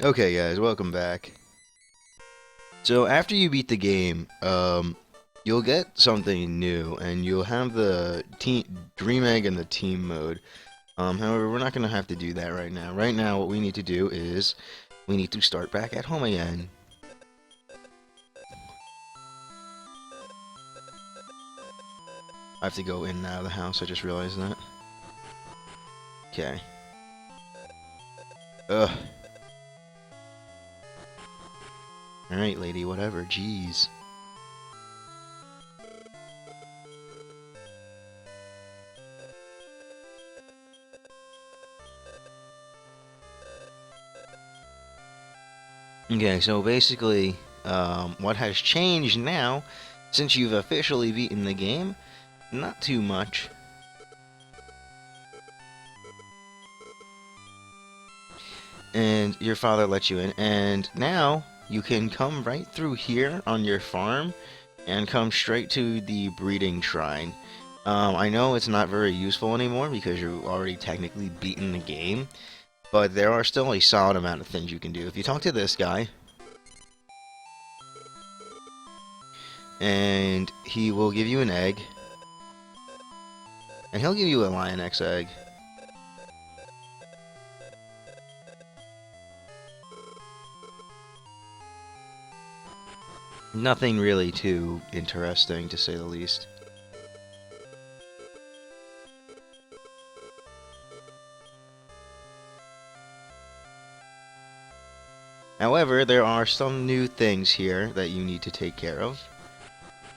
Okay, guys, welcome back. So after you beat the game, you'll get something new, and you'll have the Dream Egg and the team mode. However, we're not gonna have to do that right now. Right now, what we need to do is we need to start back at home again. I have to go in and out of the house. I just realized that. Okay. Ugh. All right, lady. Whatever. Jeez. Okay, so basically, what has changed now, since you've officially beaten the game, not too much. And your father let you in, and now you can come right through here on your farm and come straight to the breeding shrine. I know it's not very useful anymore because you've already technically beaten the game, but there are still a solid amount of things you can do. If you talk to this guy, and he will give you an egg, and he'll give you a lion X egg. Nothing really too interesting, to say the least. However, there are some new things here that you need to take care of.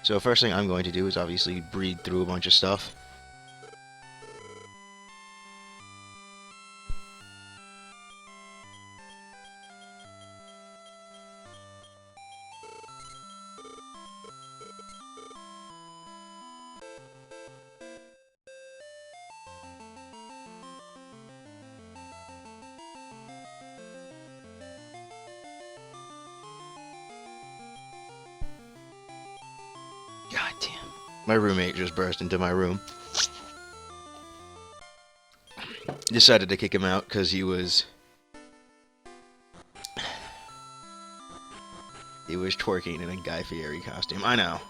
So first thing I'm going to do is obviously breed through a bunch of stuff. God damn. My roommate just burst into my room. Decided to kick him out because he was twerking in a Guy Fieri costume. I know.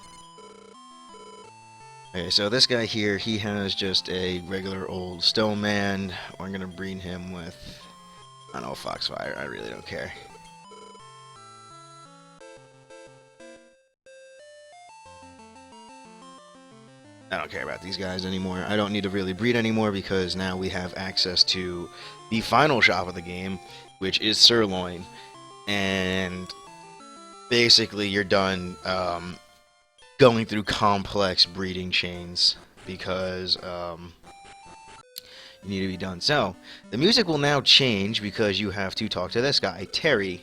Okay, so this guy here, he has just a regular old stone man. We're gonna breed him with, I don't know, Foxfire. I really don't care. I don't care about these guys anymore. I don't need to really breed anymore because now we have access to the final shop of the game, which is Sirloin. And basically you're done going through complex breeding chains because you need to be done. So, the music will now change because you have to talk to this guy, Terry.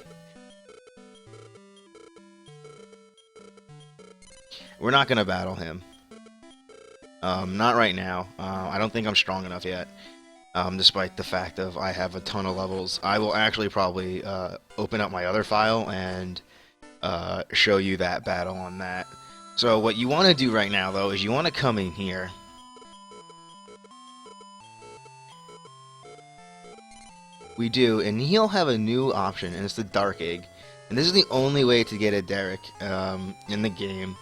We're not going to battle him. Not right now. I don't think I'm strong enough yet. Despite the fact of I have a ton of levels. I will actually probably open up my other file and show you that battle on that. So what you want to do right now, though, is you want to come in here. We do, and he'll have a new option, and it's the Dark Egg. And this is the only way to get a Derek in the game.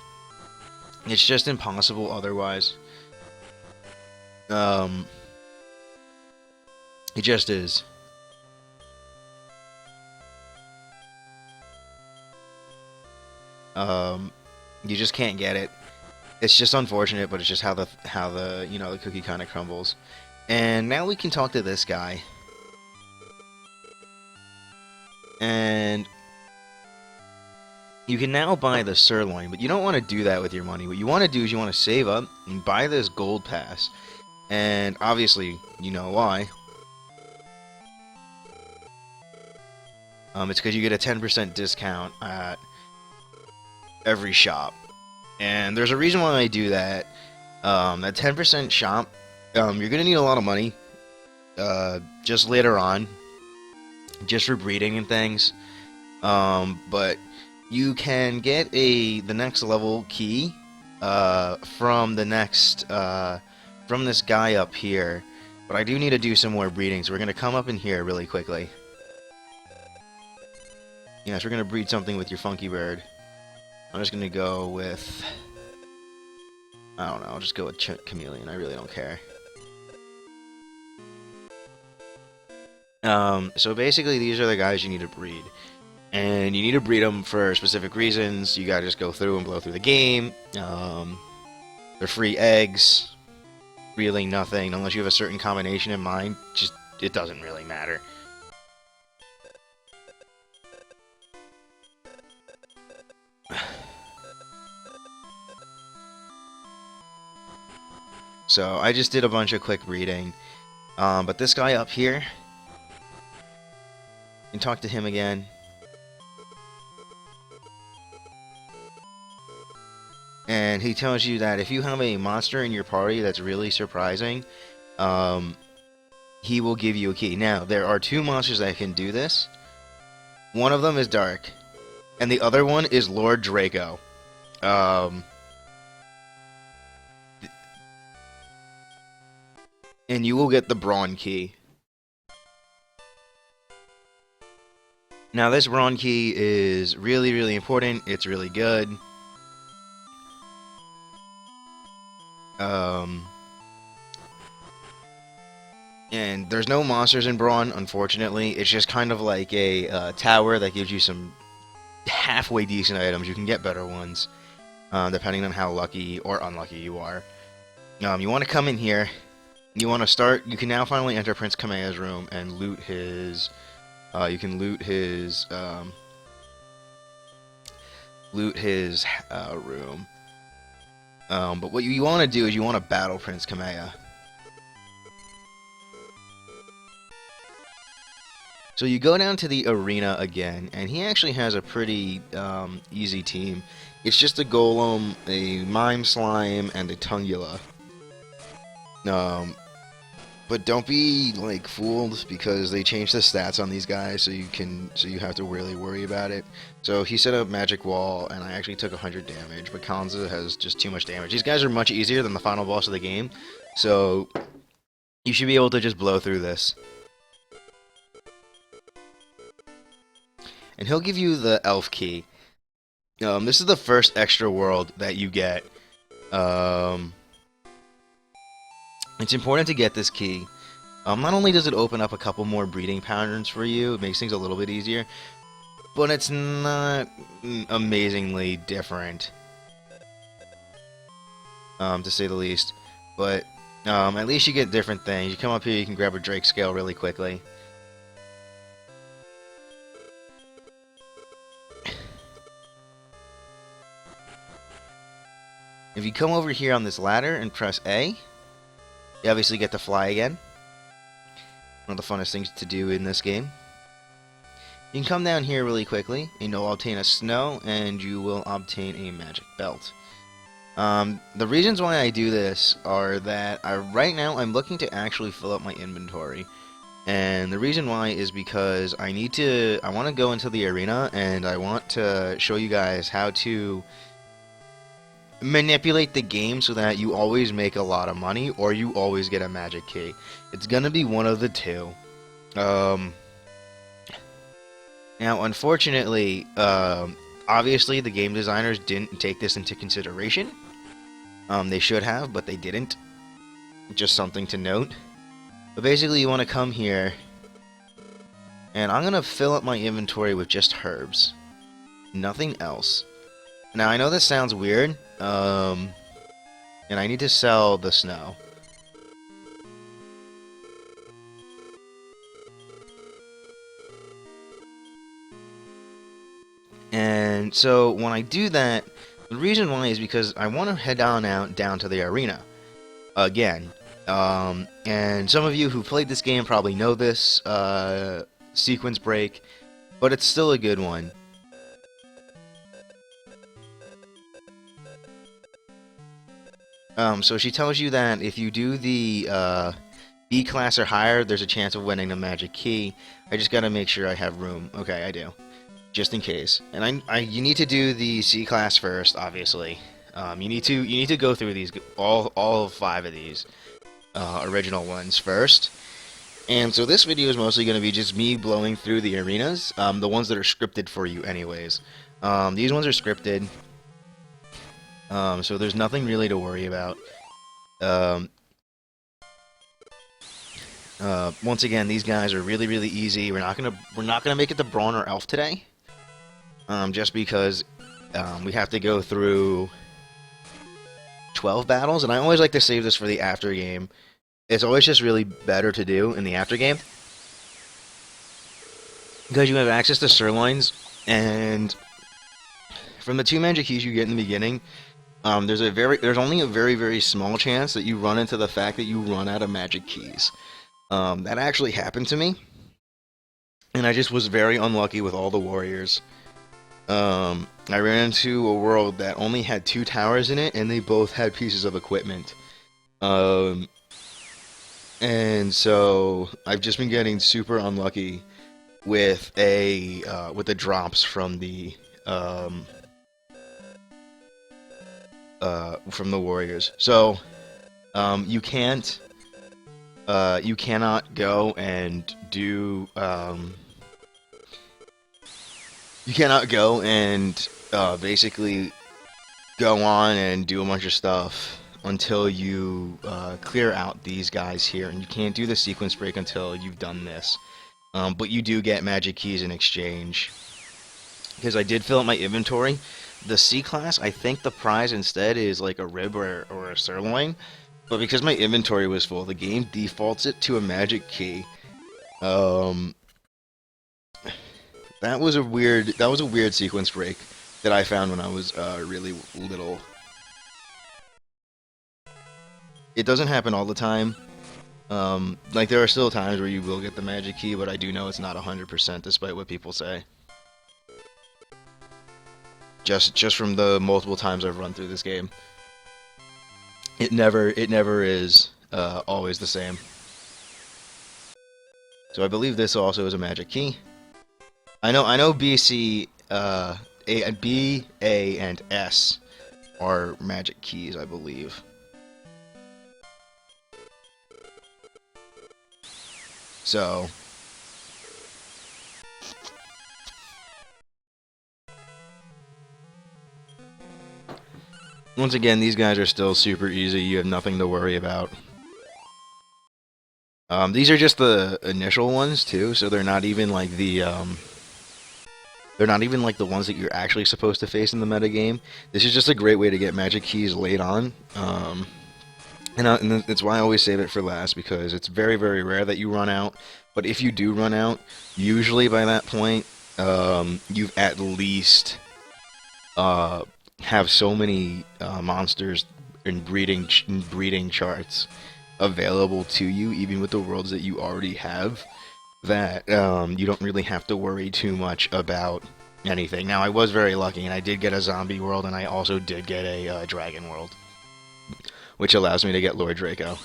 It's just impossible otherwise. It just is. You just can't get it. It's just unfortunate, but it's just how the the cookie kind of crumbles. And now we can talk to this guy. And you can now buy the sirloin, but you don't want to do that with your money. What you want to do is you want to save up and buy this gold pass. And obviously, you know why. It's because you get a 10% discount at every shop. And there's a reason why I do that. That 10% shop, you're going to need a lot of money just later on, just for breeding and things. But you can get the next level key from from this guy up here. But I do need to do some more breeding, so we're going to come up in here really quickly. Yes, we're gonna breed something with your funky bird. I'm just gonna go with, I don't know, I'll just go with chameleon. I really don't care. So basically, these are the guys you need to breed. And you need to breed them for specific reasons. You gotta just go through and blow through the game. They're free eggs. Really nothing, unless you have a certain combination in mind. Just, it doesn't really matter. So, I just did a bunch of quick breeding. But this guy up here, you can talk to him again. And he tells you that if you have a monster in your party that's really surprising, he will give you a key. Now, there are two monsters that can do this. One of them is Dark, and the other one is Lord Draco. And you will get the Brawn Key. Now, this Brawn Key is really, really important. It's really good. And there's no monsters in Brawn, unfortunately. It's just kind of like a tower that gives you some halfway decent items. You can get better ones, depending on how lucky or unlucky you are. You want to come in here. You want to start. You can now finally enter Prince Kameha's room and loot his. You can loot his. Room. But what you want to do is you want to battle Prince Kameha. So you go down to the arena again, and he actually has a pretty easy team. It's just a Golem, a Mime Slime, and a Tungula. But don't be like fooled, because they changed the stats on these guys, so you have to really worry about it. So he set up Magic Wall, and I actually took 100 damage, but Kanza has just too much damage. These guys are much easier than the final boss of the game, so you should be able to just blow through this. And he'll give you the Elf Key. This is the first extra world that you get. It's important to get this key. Not only does it open up a couple more breeding patterns for you, it makes things a little bit easier, but it's not amazingly different, to say the least. But at least you get different things. You come up here, you can grab a Drake Scale really quickly. If you come over here on this ladder and press A, you obviously get to fly again. One of the funnest things to do in this game. You can come down here really quickly, and you'll obtain a snow, and you will obtain a magic belt. The reasons why I do this are that right now I'm looking to actually fill up my inventory. And the reason why is because I want to go into the arena, and I want to show you guys how to manipulate the game so that you always make a lot of money, or you always get a magic key. It's gonna be one of the two. Now, unfortunately, obviously the game designers didn't take this into consideration. They should have, but they didn't. Just something to note. But basically, you want to come here, and I'm gonna fill up my inventory with just herbs. Nothing else. Now, I know this sounds weird, and I need to sell the snow. And so, when I do that, the reason why is because I want to head down to the arena again. And some of you who played this game probably know this sequence break, but it's still a good one. So she tells you that if you do the B class or higher, there's a chance of winning the magic key. I just gotta make sure I have room. Okay, I do. Just in case. And you need to do the C class first, obviously. You need to go through these all 5 of these original ones first. And so this video is mostly going to be just me blowing through the arenas, the ones that are scripted for you anyways. These ones are scripted, so there's nothing really to worry about. Um, Once again, these guys are really, really easy. We're not gonna make it to Brawn or Elf today, just because we have to go through 12 battles, and I always like to save this for the after game. It's always just really better to do in the after game because you have access to sirloins, and from the 2 magic keys you get in the beginning, there's only a very, very small chance that you run into the fact that you run out of magic keys. That actually happened to me, and I just was very unlucky with all the warriors. I ran into a world that only had 2 towers in it, and they both had pieces of equipment. And so I've just been getting super unlucky with with the drops from the warriors. So you cannot go and do basically go on and do a bunch of stuff until you clear out these guys here, and you can't do the sequence break until you've done this. But you do get magic keys in exchange, because I did fill up my inventory. The C class, I think the prize instead is like a rib or a sirloin, but because my inventory was full, the game defaults it to a magic key. That was a weird sequence break that I found when I was really little. It doesn't happen all the time. Like, there are still times where you will get the magic key, but I do know it's not 100% despite what people say. Just from the multiple times I've run through this game. It never is always the same. So I believe this also is a magic key. I know B, C, B, A, and S are magic keys, I believe. So once again, these guys are still super easy. You have nothing to worry about. These are just the initial ones too, so they're not even like the ones that you're actually supposed to face in the metagame. This is just a great way to get magic keys late on. And that's why I always save it for last, because it's very, very rare that you run out. But if you do run out, usually by that point, you've at least have so many monsters and breeding charts available to you, even with the worlds that you already have, that you don't really have to worry too much about anything. Now, I was very lucky, and I did get a zombie world, and I also did get a dragon world, which allows me to get Lord Draco.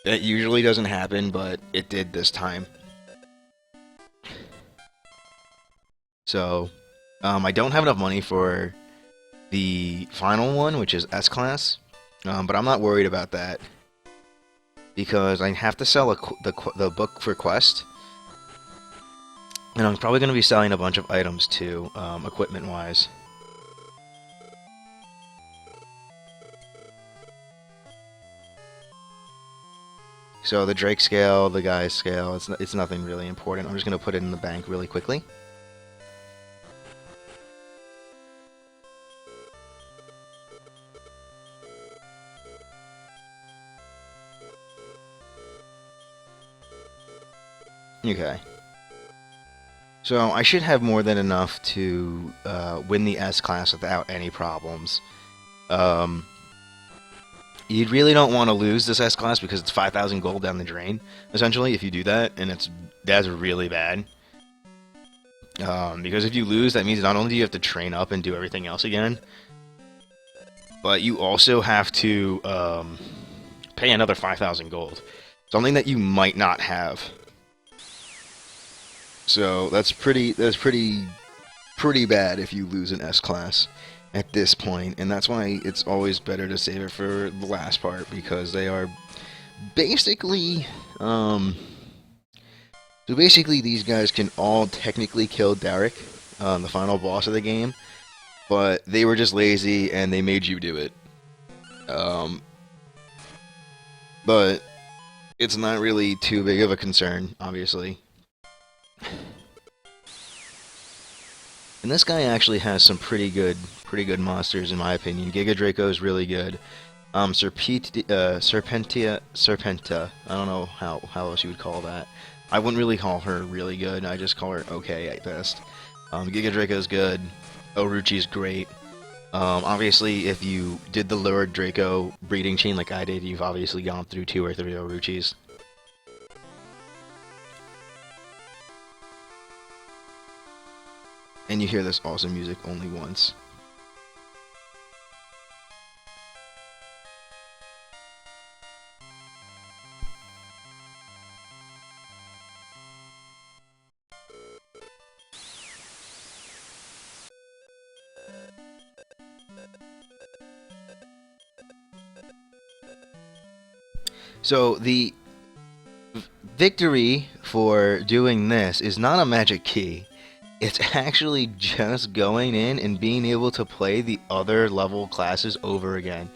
That usually doesn't happen, but it did this time. So, I don't have enough money for the final one, which is S-Class, but I'm not worried about that, because I have to sell the book for Quest, and I'm probably going to be selling a bunch of items too, equipment-wise. So the Drake scale, the guy's scale, it's nothing really important. I'm just going to put it in the bank really quickly. Okay. So I should have more than enough to win the S-Class without any problems. You really don't want to lose this S-Class because it's 5,000 gold down the drain, essentially, if you do that, and that's really bad. Because if you lose, that means not only do you have to train up and do everything else again, but you also have to pay another 5,000 gold. Something that you might not have. So that's pretty bad if you lose an S-Class at this point, and that's why it's always better to save it for the last part, because they are basically, so basically these guys can all technically kill Derek, the final boss of the game, but they were just lazy and they made you do it. Um, but it's not really too big of a concern, obviously. And this guy actually has some pretty good monsters in my opinion. Giga Draco is really good. Serpenta. I don't know how else you would call that. I wouldn't really call her really good. I just call her okay at best. Giga Draco's good. Orochi's great. Obviously, if you did the Lurid Draco breeding chain like I did, you've obviously gone through 2 or 3 Orochis. And you hear this awesome music only once. So the victory for doing this is not a magic key. It's actually just going in and being able to play the other level classes over again.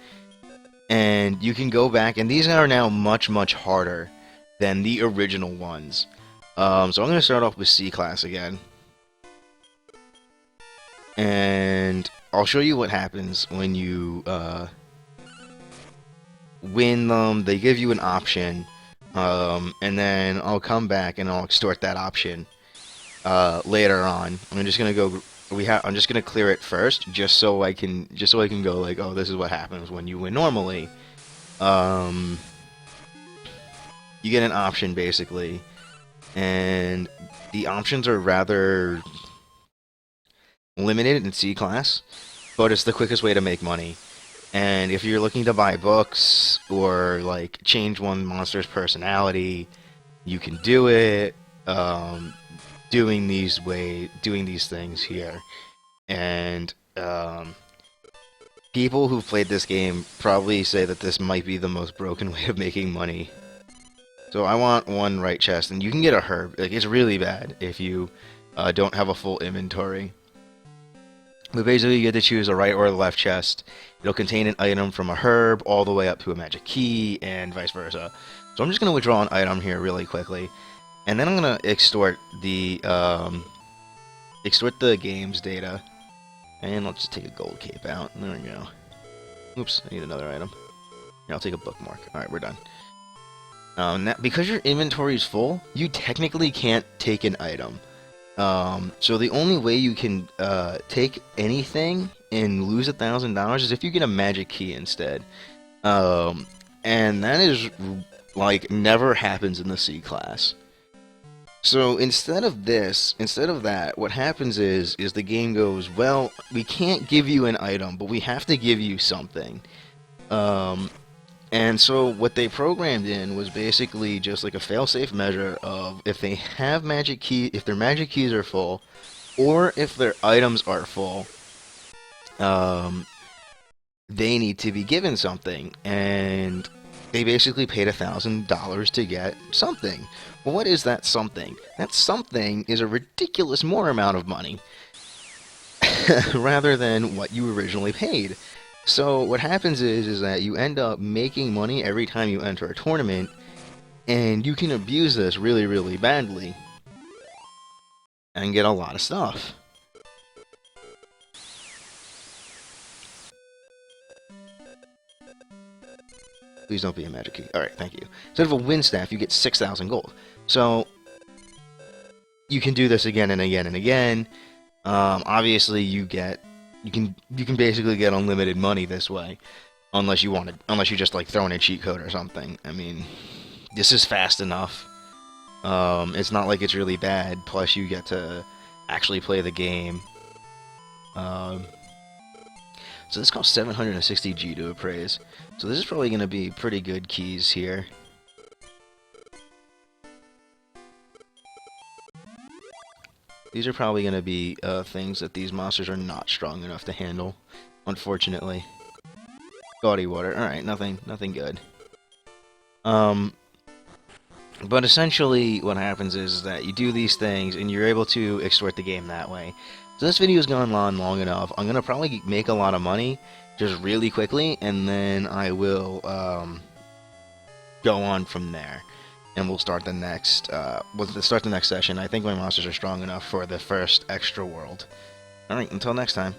And you can go back, and these are now much, much harder than the original ones. So I'm going to start off with C class again. And I'll show you what happens when you win them. They give you an option, and then I'll come back and I'll extort that option later on. I'm just gonna go. I'm just gonna clear it first, just so I can go like, oh, this is what happens when you win normally. You get an option basically, and the options are rather limited in C class, but it's the quickest way to make money. And if you're looking to buy books or like change one monster's personality, you can do it. Doing these things here, and people who've played this game probably say that this might be the most broken way of making money. So I want one right chest, and you can get a herb. Like, it's really bad if you don't have a full inventory. But basically, you get to choose a right or the left chest. It'll contain an item from a herb all the way up to a magic key, and vice versa. So I'm just going to withdraw an item here really quickly, and then I'm going to extort the game's data. And let's just take a gold cape out. There we go. Oops, I need another item. Here, I'll take a bookmark. Alright, we're done. Now, because your inventory is full, you technically can't take an item. So the only way you can take anything and lose $1,000 is if you get a magic key instead. And that is, like, never happens in the C class. So instead of that, what happens is the game goes, well, we can't give you an item, but we have to give you something. And so what they programmed in was basically just like a fail-safe measure of if they have if their magic keys are full, or if their items are full, they need to be given something, and they basically paid $1,000 to get something. Well, what is that something? That something is a ridiculous more amount of money rather than what you originally paid. So what happens is that you end up making money every time you enter a tournament, and you can abuse this really, really badly and get a lot of stuff. Please don't be a magic key. Alright, thank you. Instead of a wind staff, you get 6,000 gold. So you can do this again and again and again. Obviously, you can basically get unlimited money this way, unless you just like throw in a cheat code or something. I mean, this is fast enough. It's not like it's really bad. Plus, you get to actually play the game. So this costs 760 G to appraise. So this is probably going to be pretty good keys here. These are probably going to be things that these monsters are not strong enough to handle, unfortunately. Gaudy water. Alright, nothing good. Um, but essentially, what happens is that you do these things, and you're able to extort the game that way. So this video's gone on long enough. I'm gonna probably make a lot of money just really quickly, and then I will go on from there, and we'll start the next session. I think my monsters are strong enough for the first extra world. All right, until next time.